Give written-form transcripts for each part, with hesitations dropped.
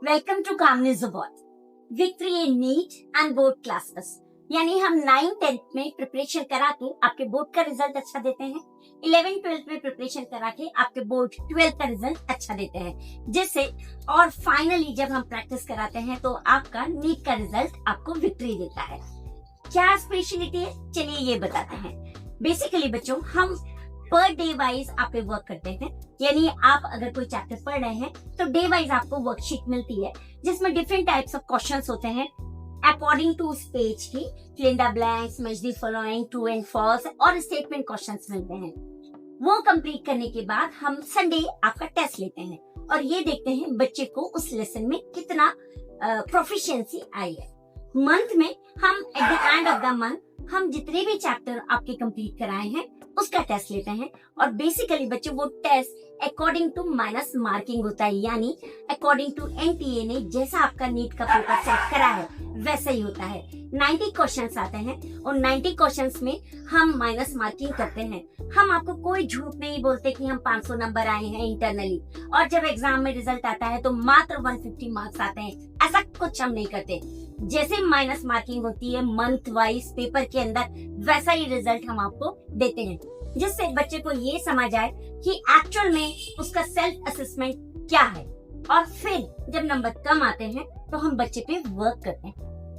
Welcome to कामनी जुबान victory in neat and board classes. यानी हम 9th-10th में प्रिपरेशन करा के आपके बोर्ड का रिजल्ट अच्छा देते हैं, 11th-12th में प्रिपरेशन करा के आपके बोर्ड 12th का रिजल्ट अच्छा देते हैं, जिससे और फाइनली जब हम प्रैक्टिस कराते हैं तो आपका नीट का रिजल्ट आपको विक्ट्री देता है। क्या स्पेशलिटी है, चलिए ये बताते हैं। बेसिकली बच्चों, हम पर डे वाइज आप पे वर्क करते हैं। यानी आप अगर कोई चैप्टर पढ़ रहे हैं तो डे वाइज आपको वर्कशीट मिलती है, जिसमें डिफरेंट टाइप्स ऑफ क्वेश्चंस होते हैं अकॉर्डिंग टू उस पेज की। Fill in the blanks, match the following, true and false और स्टेटमेंट क्वेश्चंस मिलते हैं। वो कंप्लीट करने के बाद हम संडे आपका टेस्ट लेते हैं और ये देखते हैं बच्चे को उस लेसन में कितना प्रोफिशिएंसी आई है। मंथ में हम at the end of the month हम जितने भी चैप्टर आपके कंप्लीट कराए हैं उसका टेस्ट लेते हैं। और बेसिकली बच्चों, वो test according to minus marking होता है, यानी अकॉर्डिंग टू एनटीए ने जैसा आपका नीट का पेपर सेट करा है वैसा ही होता है। 90 क्वेश्चंस आते हैं और 90 क्वेश्चंस में हम माइनस मार्किंग करते हैं। हम आपको कोई झूठ नहीं बोलते कि हम 500 नंबर आए हैं इंटरनली और जब एग्जाम में रिजल्ट आता है तो मात्र 150 मार्क्स आते हैं, ऐसा कुछ हम नहीं करते। जैसे माइनस मार्किंग होती है मंथ वाइज पेपर के अंदर, वैसा ही रिजल्ट हम आपको देते हैं, जिससे बच्चे को ये समझ आए कि एक्चुअल में उसका सेल्फ असेसमेंट क्या है। और फिर जब नंबर कम आते हैं तो हम बच्चे पे वर्क करते हैं,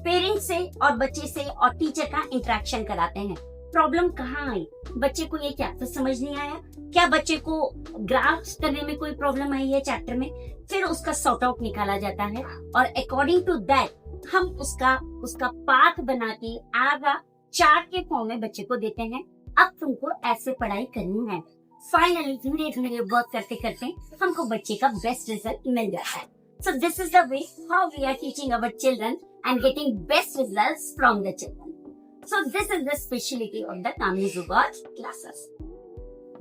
पेरेंट्स से और बच्चे से और टीचर का इंटरेक्शन कराते हैं। प्रॉब्लम कहाँ आई, बच्चे को ये चैप्टर समझ नहीं आया, क्या बच्चे को ग्रास्प करने में कोई प्रॉब्लम आई है चैप्टर में, फिर उसका सॉर्ट आउट निकाला जाता है और अकॉर्डिंग टू दैट हम उसका पाथ बना के आगा चार्ट के फॉर्म में बच्चे को देते हैं। अब तुमको ऐसे पढ़ाई करनी है। फाइनली धीरे धीरे वर्क करते करते हमको बच्चे का बेस्ट रिजल्ट मिल जाता है। So this is the way how we are teaching our children and getting best results from the children. So this is the speciality of the Kamni Zuban classes.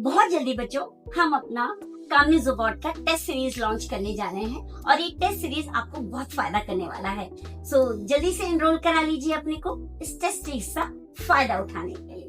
बहुत जल्दी बच्चों हम अपना कामनी जुबान का टेस्ट सीरीज लॉन्च करने जा रहे हैं और ये टेस्ट सीरीज आपको बहुत फायदा करने वाला है। सो जल्दी से एनरोल करा लीजिए अपने को इस टेस्ट सीरीज का फायदा उठाने के लिए।